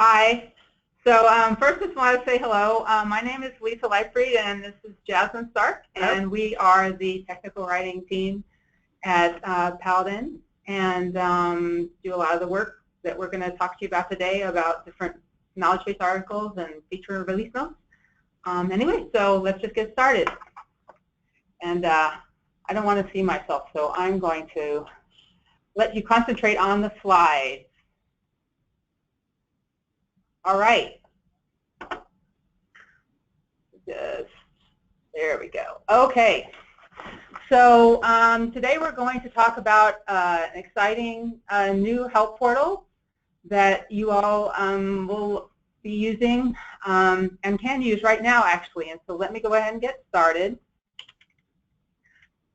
Hi. So first, just want to say hello. My name is Lisa Lightfried, and this is Jasmine Stark, and we are the technical writing team at Paladin, and do a lot of the work that we're going to talk to you about today about different knowledge base articles and feature release notes. Anyway, so let's just get started. And I don't want to see myself, so I'm going to let you concentrate on the slides. All right. There we go. Okay. So today we're going to talk about an exciting new help portal that you all will be using and can use right now, actually. And so let me go ahead and get started.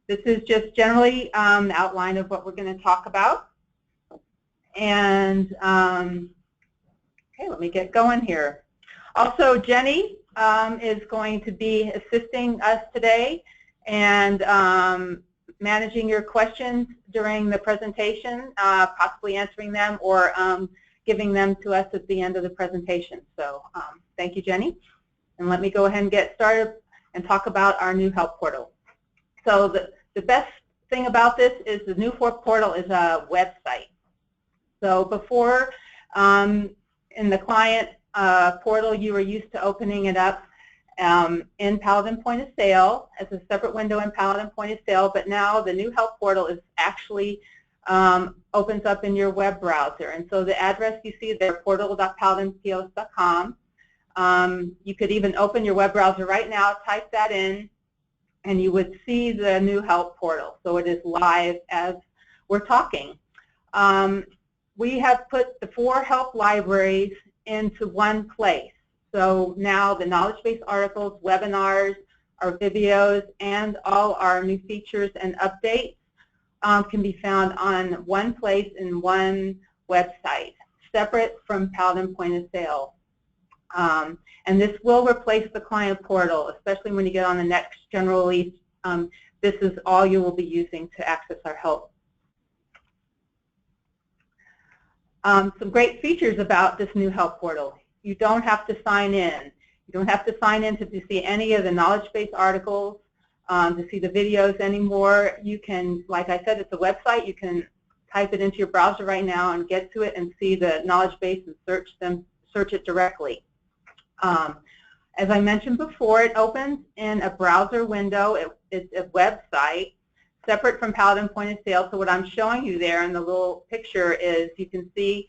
This is just generally the outline of what we're going to talk about. And okay, let me get going here. Also, Jenny is going to be assisting us today and managing your questions during the presentation, possibly answering them or giving them to us at the end of the presentation. So thank you, Jenny. And let me go ahead and get started and talk about our new help portal. So the best thing about this is the new help portal is a website. So before, in the client portal, you were used to opening it up in Paladin Point of Sale as a separate window in Paladin Point of Sale, but now the new help portal is actually opens up in your web browser. And so the address you see there, portal.paladinpos.com. You could even open your web browser right now, type that in, and you would see the new help portal. So it is live as we're talking. We have put the 4 help libraries into one place. So now the knowledge base articles, webinars, our videos, and all our new features and updates can be found on one place in one website, separate from Paladin Point of Sale. And this will replace the client portal, especially when you get on the next general release. This is all you will be using to access our help. Some great features about this new help portal. You don't have to sign in. You don't have to sign in to see any of the knowledge base articles, to see the videos anymore. You can, like I said, it's a website. You can type it into your browser right now and get to it and see the knowledge base and search it directly. As I mentioned before, it opens in a browser window. It's a website separate from Paladin Point of Sale. So what I'm showing you there in the little picture is you can see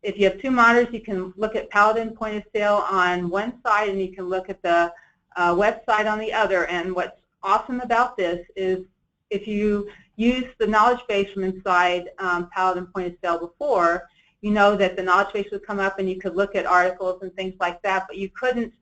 if you have 2 monitors, you can look at Paladin Point of Sale on one side and you can look at the website on the other. And what's awesome about this is if you use the knowledge base from inside Paladin Point of Sale before, you know that the knowledge base would come up and you could look at articles and things like that, but you couldn't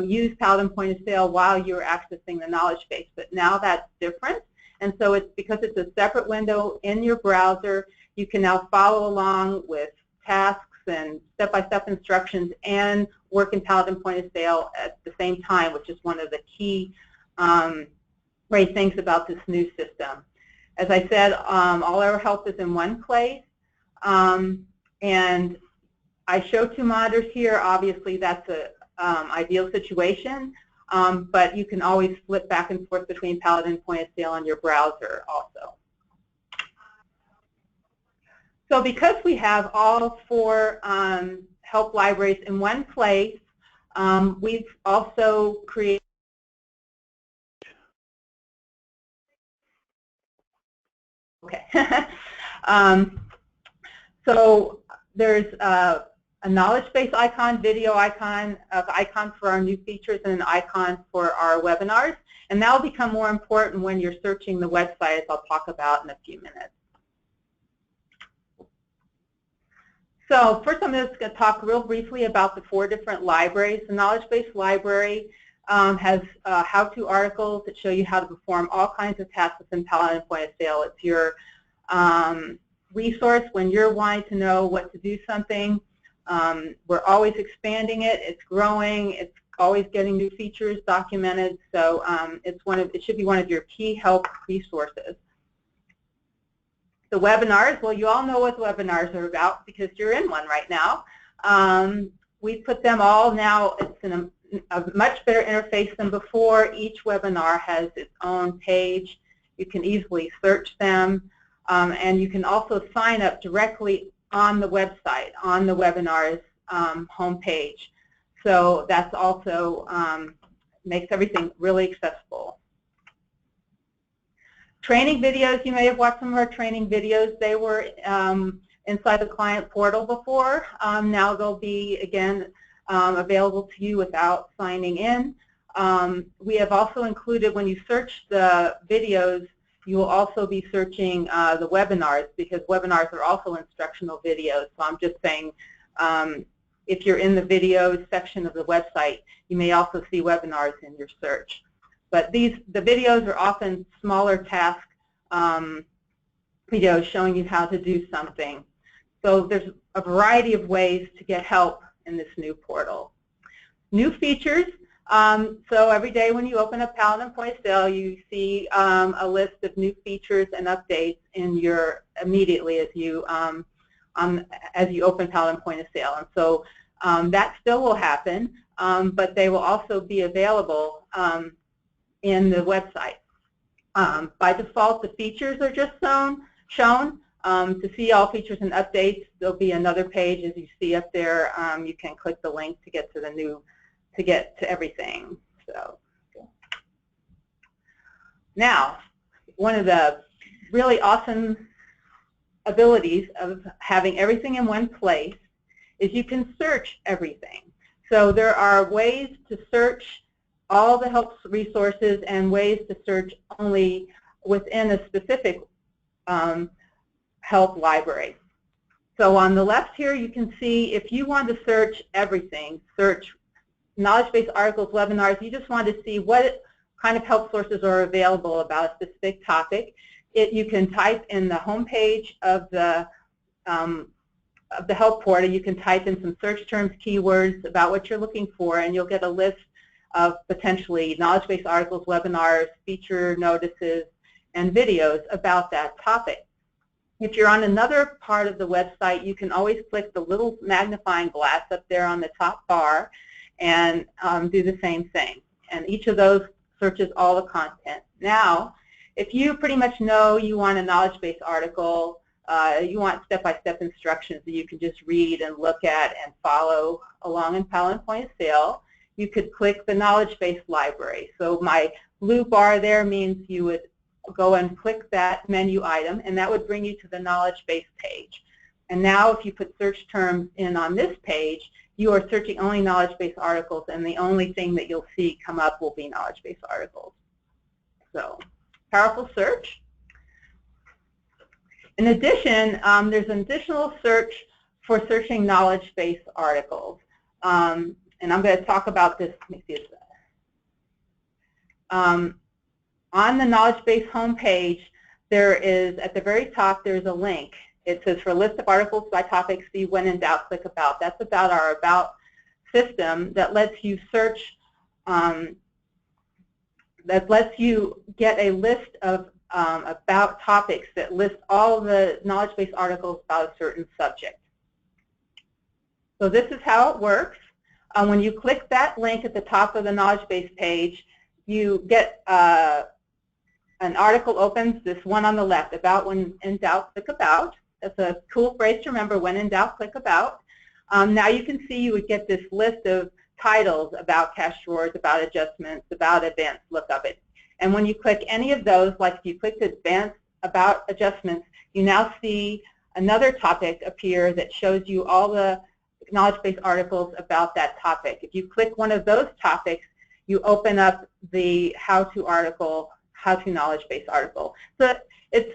use Paladin Point of Sale while you were accessing the knowledge base. But now that's different, and so it's because it's a separate window in your browser, you can now follow along with tasks and step-by-step instructions and work in Paladin Point of Sale at the same time, which is one of the key great things about this new system. As I said, all our help is in one place. And I show 2 monitors here. Obviously, that's an ideal situation, but you can always flip back and forth between Paladin Point of Sale on your browser also. So because we have all 4 help libraries in one place, we've also created so there's a knowledge base icon, video icon, icon for our new features, and an icon for our webinars. And that will become more important when you're searching the website, as I'll talk about in a few minutes. So first I'm just going to talk real briefly about the 4 different libraries. The knowledge base library has how-to articles that show you how to perform all kinds of tasks within Paladin Point of Sale. It's your resource when you're wanting to know what to do something. We're always expanding it. It's growing. It's always getting new features documented. So it should be one of your key help resources. The webinars, well, you all know what webinars are about because you're in one right now. We put them all now. It's in a much better interface than before. Each webinar has its own page. You can easily search them, and you can also sign up directly on the website, on the webinar's homepage. So that's also makes everything really accessible. Training videos, you may have watched some of our training videos. They were inside the client portal before. Now they'll be, again, available to you without signing in. We have also included, when you search the videos, you will also be searching the webinars, because webinars are also instructional videos. So I'm just saying, if you're in the videos section of the website, you may also see webinars in your search. But the videos are often smaller task videos showing you how to do something. So there's a variety of ways to get help in this new portal. New features. So every day when you open up Paladin Point of Sale, you see a list of new features and updates in your immediately as you open Paladin Point of Sale. And so that still will happen, but they will also be available in the website. By default, the features are just shown. To see all features and updates, there'll be another page, as you see up there. You can click the link to get to the new, to get to everything. So now, one of the really awesome abilities of having everything in one place is you can search everything. So there are ways to search all the help resources and ways to search only within a specific help library. So on the left here, you can see if you want to search everything, search knowledge-based articles, webinars, you just want to see what kind of help sources are available about a specific topic. You can type in the home page of the help portal, you can type in some search terms, keywords about what you're looking for, and you'll get a list of potentially knowledge-based articles, webinars, feature notices, and videos about that topic. If you're on another part of the website, you can always click the little magnifying glass up there on the top bar and do the same thing. And each of those searches all the content. Now, if you pretty much know you want a knowledge-based article, you want step-by-step instructions that you can just read and look at and follow along in Paladin Point of Sale, you could click the knowledge-based library. So my blue bar there means you would go and click that menu item, and that would bring you to the knowledge-based page. And now if you put search terms in on this page, you are searching only knowledge-based articles, and the only thing that you'll see come up will be knowledge-based articles. So, powerful search. In addition, there's an additional search for searching knowledge-based articles. And I'm going to talk about this. Let me see this. On the knowledge-based homepage, there is, at the very top, there's a link. It says, for a list of articles by topic, see when in doubt, click about. That's about our about system that lets you search, that lets you get a list of about topics that list all the knowledge-based articles about a certain subject. So this is how it works. When you click that link at the top of the knowledge-based page, you get an article opens, this one on the left, about when in doubt, click about. That's a cool phrase to remember, when in doubt, click about. Now you can see you would get this list of titles about cache drawers, about adjustments, about advanced lookup. And when you click any of those, like if you click advanced, about adjustments, you now see another topic appear that shows you all the knowledge-based articles about that topic. If you click one of those topics, you open up the how-to article, how-to knowledge-based article. So it's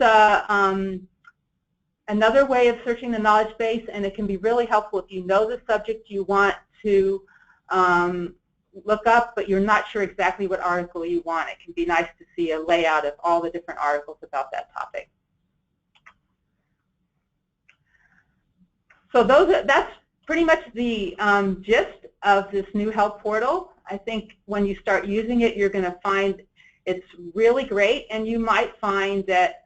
another way of searching the knowledge base, and it can be really helpful if you know the subject you want to look up, but you're not sure exactly what article you want. It can be nice to see a layout of all the different articles about that topic. So that's pretty much the gist of this new help portal. I think when you start using it, you're going to find it's really great, and you might find that,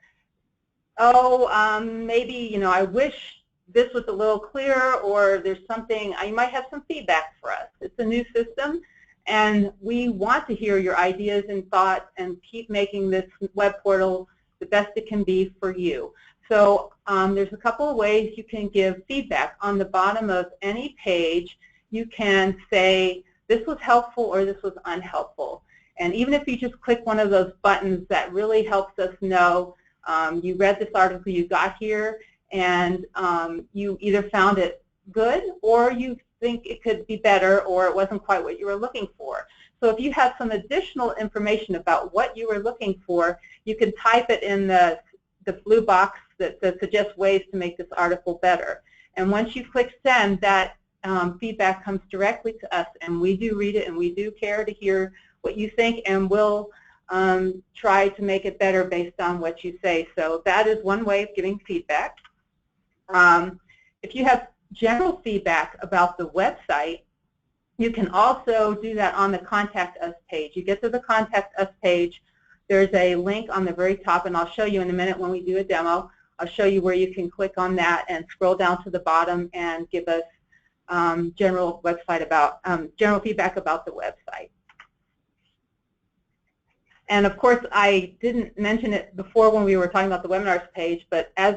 maybe, I wish this was a little clearer, or there's something, you might have some feedback for us. It's a new system, and we want to hear your ideas and thoughts and keep making this web portal the best it can be for you. So there's a couple of ways you can give feedback. On the bottom of any page, you can say, this was helpful or this was unhelpful. And even if you just click one of those buttons, that really helps us know you read this article, you got here, and you either found it good or you think it could be better or it wasn't quite what you were looking for. So if you have some additional information about what you were looking for, you can type it in the blue box that suggests ways to make this article better. And once you click send, that feedback comes directly to us, and we do read it and we do care to hear what you think, and we'll try to make it better based on what you say. So that is one way of giving feedback. If you have general feedback about the website, you can also do that on the Contact Us page. You get to the Contact Us page, there's a link on the very top, and I'll show you in a minute when we do a demo. I'll show you where you can click on that and scroll down to the bottom and give us general feedback about the website. And of course, I didn't mention it before when we were talking about the webinars page, but as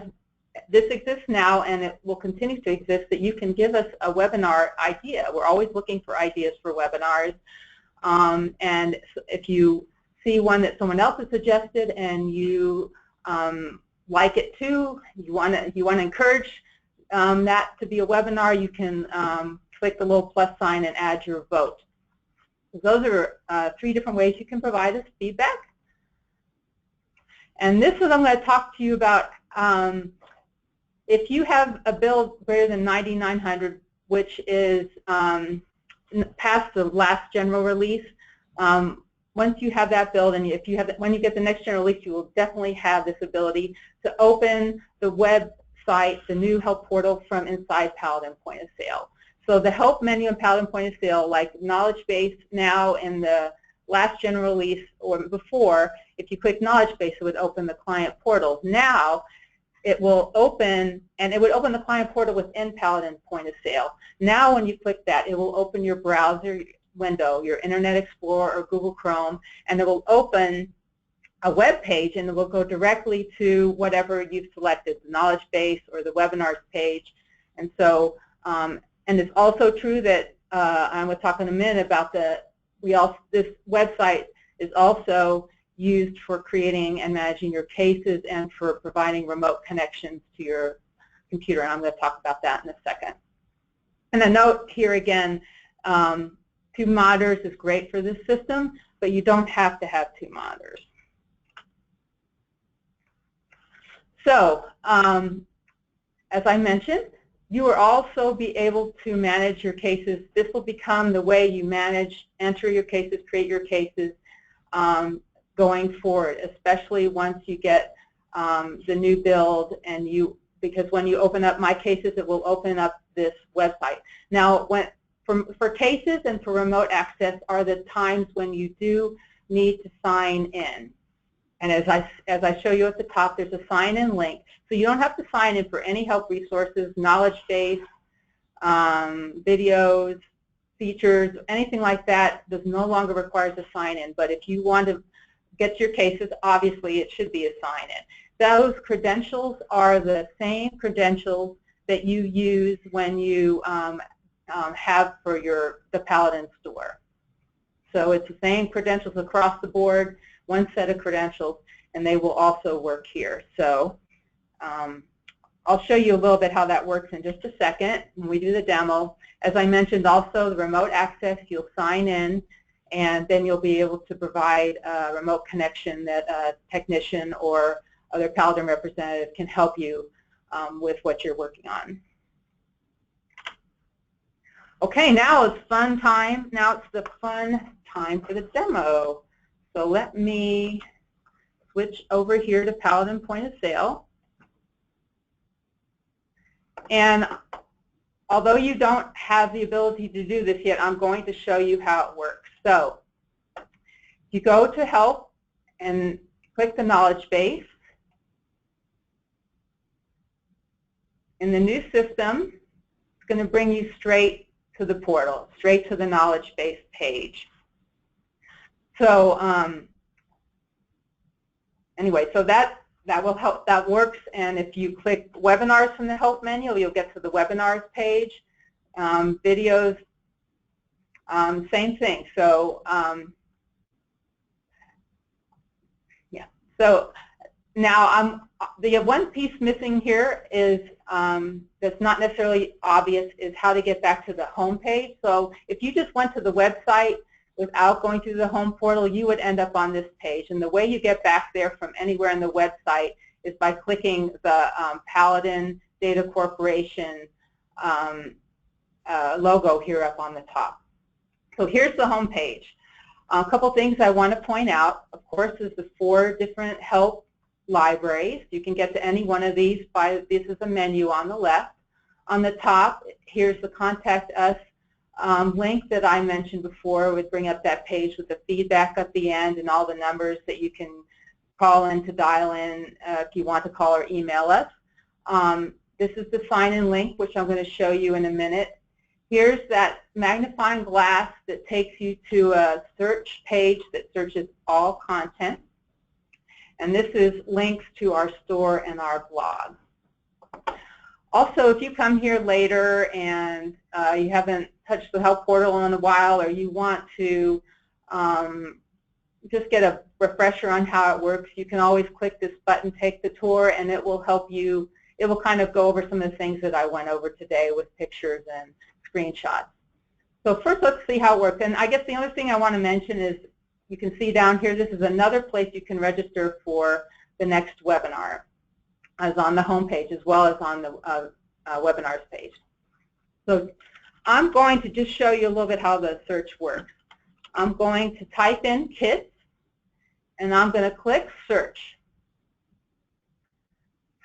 this exists now and it will continue to exist, that you can give us a webinar idea. We're always looking for ideas for webinars. And if you see one that someone else has suggested and you like it too, you want to encourage that to be a webinar, you can click the little plus sign and add your vote. Those are 3 different ways you can provide us feedback. And this is what I'm going to talk to you about. If you have a build greater than 9900, which is past the last general release, once you have that build, and if you have when you get the next general release, you will definitely have this ability to open the website, the new help portal from inside Paladin Point of Sale. So the help menu in Paladin Point of Sale, like knowledge base now in the last general release or before, if you click knowledge base, it would open the client portal. Now it will open, and it would open the client portal within Paladin Point of Sale. Now when you click that, it will open your browser window, your Internet Explorer or Google Chrome, and it will open a web page, and it will go directly to whatever you've selected, the knowledge base or the webinars page. And so, and it's also true that I'm going to talk in a minute about this website is also used for creating and managing your cases and for providing remote connections to your computer, and I'm going to talk about that in a second. And a note here again, 2 monitors is great for this system, but you don't have to have 2 monitors. So, as I mentioned, you will also be able to manage your cases. This will become the way you manage, enter your cases, create your cases going forward, especially once you get the new build, and because when you open up My Cases, it will open up this website. Now, for cases and for remote access are the times when you do need to sign in. And as I show you at the top, there's a sign-in link. So you don't have to sign in for any help resources, knowledge base, videos, features, anything like that. This no longer requires a sign-in. But if you want to get your cases, obviously it should be a sign-in. Those credentials are the same credentials that you use when you have for the Paladin store. So it's the same credentials across the board, one set of credentials, and they will also work here. So I'll show you a little bit how that works in just a second when we do the demo. As I mentioned also, the remote access, you'll sign in, and then you'll be able to provide a remote connection that a technician or other Paladin representative can help you with what you're working on. Okay, now it's fun time. Now it's the fun time for the demo. So let me switch over here to Paladin Point of Sale. And although you don't have the ability to do this yet, I'm going to show you how it works. So you go to Help and click the knowledge base. in the new system, it's going to bring you straight to the portal, straight to the knowledge base page. So anyway, so that will help. That works. And if you click webinars from the help menu, you'll get to the webinars page. Videos, same thing. So yeah. So now the one piece missing here is that's not necessarily obvious is how to get back to the home page. So if you just went to the website without going through the home portal, you would end up on this page. And the way you get back there from anywhere in the website is by clicking the Paladin Data Corporation logo here up on the top. So here's the home page. A couple things I want to point out, of course, is the 4 different help libraries. You can get to any one of these by, this is a menu on the left. On the top, here's the Contact Us link that I mentioned before. It would bring up that page with the feedback at the end and all the numbers that you can call in to dial in if you want to call or email us. This is the sign-in link, which I'm going to show you in a minute. Here's that magnifying glass that takes you to a search page that searches all content. And this is links to our store and our blog. Also, if you come here later and you haven't touched the help portal in a while, or you want to just get a refresher on how it works, you can always click this button, Take the Tour, and it will help you. It will kind of go over some of the things that I went over today with pictures and screenshots. So first, let's see how it works. And I guess the other thing I want to mention is you can see down here, this is another place you can register for the next webinar, as on the home page as well as on the webinars page. So I'm going to just show you a little bit how the search works. I'm going to type in kits, and I'm going to click search.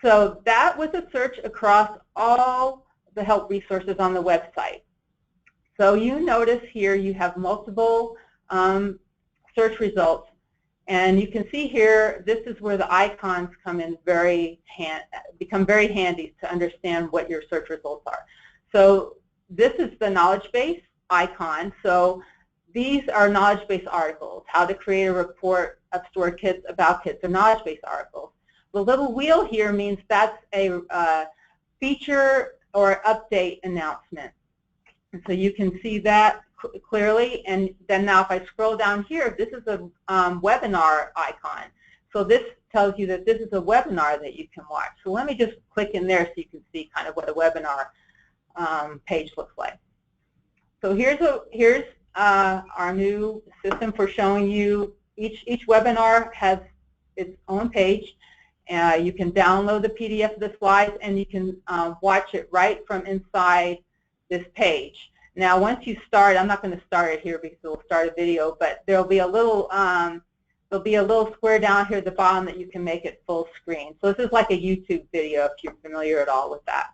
So that was a search across all the help resources on the website. So you notice here you have multiple search results, and you can see here this is where the icons come in become very handy to understand what your search results are. So this is the knowledge base icon. So these are knowledge base articles. How to create a report of stored kits about kits, or knowledge base articles. The little wheel here means that's a feature or update announcement. And so you can see that clearly. And then now if I scroll down here, this is a webinar icon. So this tells you that this is a webinar that you can watch. So let me just click in there so you can see kind of what a webinar page looks like. So here's our new system for showing you each webinar has its own page. You can download the PDF of the slides, and you can watch it right from inside this page. Now, once you start, I'm not going to start it here because it will start a video, but there'll be a little square down here at the bottom that you can make it full screen. So this is like a YouTube video if you're familiar at all with that.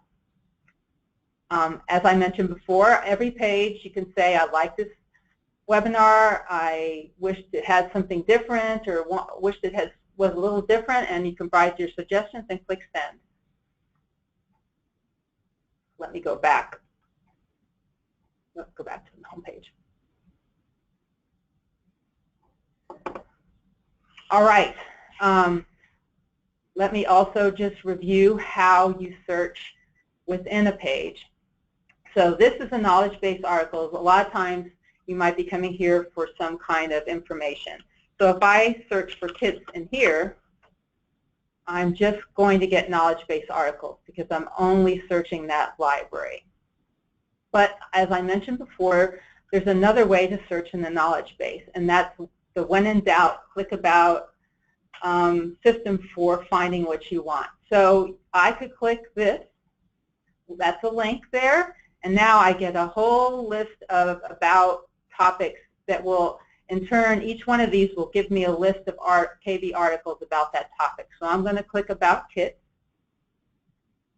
As I mentioned before, every page you can say, I like this webinar, I wished it had something different, or wished it was a little different, and you can write your suggestions and click send. Let me go back. Let's go back to the home page. All right. Let me also just review how you search within a page. So this is a knowledge base article. A lot of times you might be coming here for some kind of information. So if I search for kits in here, I'm just going to get knowledge base articles because I'm only searching that library. But as I mentioned before, there's another way to search in the knowledge base, and that's the when in doubt, click about system for finding what you want. So I could click this. That's a link there, and now I get a whole list of about topics that will, in turn, each one of these will give me a list of KB articles about that topic. So I'm going to click About Kits.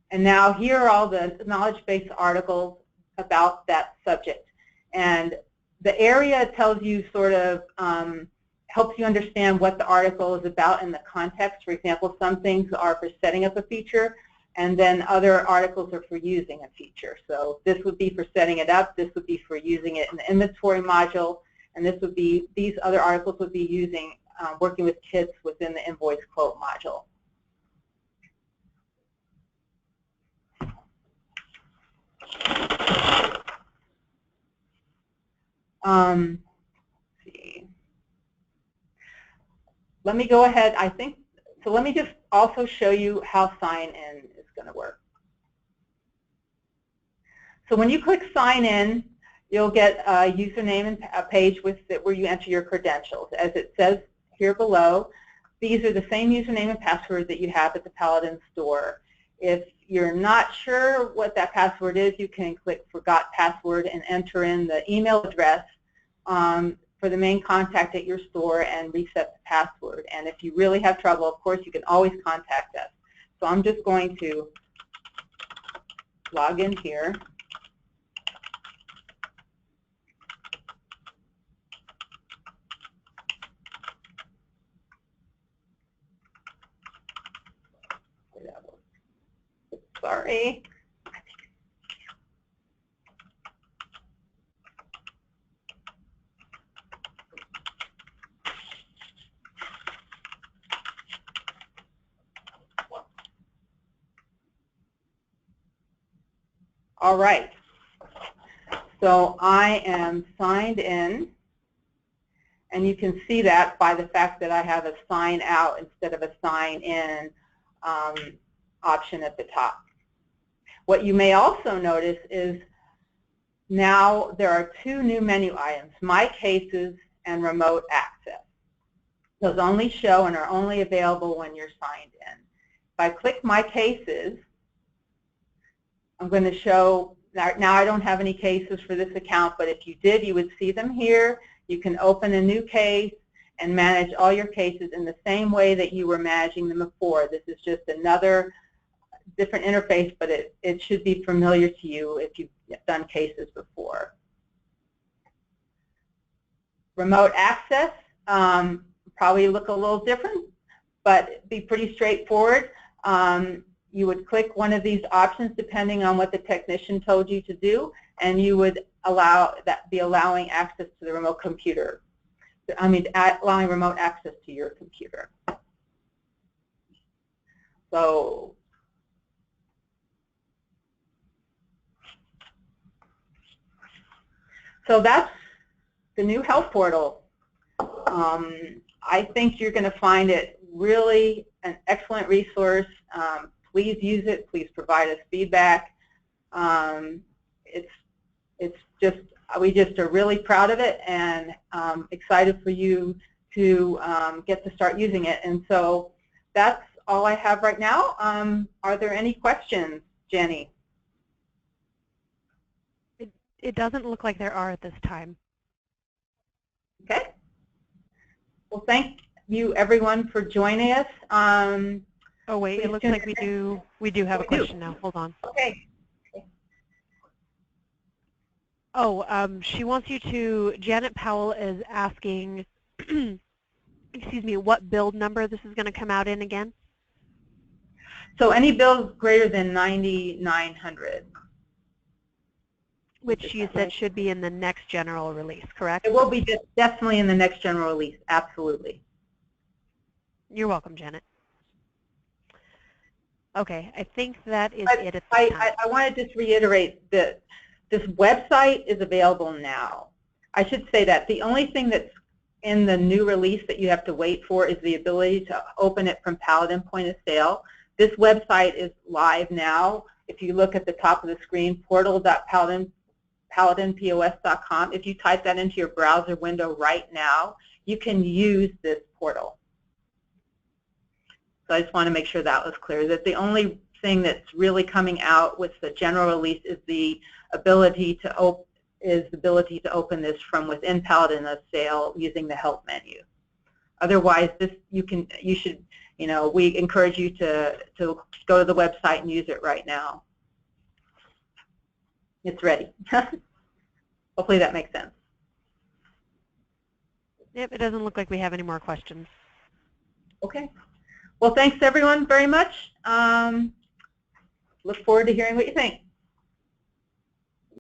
And now here are all the knowledge base articles about that subject. And the area tells you sort of, helps you understand what the article is about in the context. For example, some things are for setting up a feature, and then other articles are for using a feature. So this would be for setting it up, this would be for using it in the inventory module, and this would be, these other articles would be using, working with kits within the invoice quote module. Let's see. Let me go ahead, so let me just also show you how sign in is going to work. So when you click sign in, you'll get a username and a page with where you enter your credentials. As it says here below, these are the same username and password that you have at the Paladin store. If you're not sure what that password is, you can click forgot password and enter in the email address for the main contact at your store and reset the password. And if you really have trouble, of course, you can always contact us. So I'm just going to log in here. Sorry. All right, so I am signed in, and you can see that by the fact that I have a sign out instead of a sign in option at the top. What you may also notice is now there are two new menu items, My Cases and Remote Access. Those only show and are only available when you're signed in. If I click My Cases, I'm going to show, now I don't have any cases for this account, but if you did, you would see them here. You can open a new case and manage all your cases in the same way that you were managing them before. This is just another different interface, but it should be familiar to you if you've done cases before. Remote access, probably look a little different, but be pretty straightforward. You would click one of these options depending on what the technician told you to do, and you would be allowing access to the remote computer. Allowing remote access to your computer. So that's the new help portal. I think you're going to find it really an excellent resource. Please use it. Please provide us feedback. We just are really proud of it and excited for you to get to start using it. And so that's all I have right now. Are there any questions, Jenny? It doesn't look like there are at this time. Okay. Well, thank you, everyone, for joining us. Oh wait, it looks like we do have a question now. Hold on. Okay. Oh, she wants you to. Janet Powell is asking, excuse me, what build number this is going to come out in again? So any build greater than 9,900. Which you said should be in the next general release, correct? It will be definitely in the next general release, absolutely. You're welcome, Janet. Okay, I think that is it at this time. I want to just reiterate that this website is available now. I should say that the only thing that's in the new release that you have to wait for is the ability to open it from Paladin point of sale. This website is live now. If you look at the top of the screen, portal.paladinpos.com, if you type that into your browser window right now, you can use this portal. So I just want to make sure that was clear, that the only thing that's really coming out with the general release is the ability to open this from within Paladin of sale using the help menu. Otherwise, we encourage you to go to the website and use it right now. It's ready. Hopefully that makes sense. Yep, it doesn't look like we have any more questions. Okay. Well, thanks everyone very much. look forward to hearing what you think.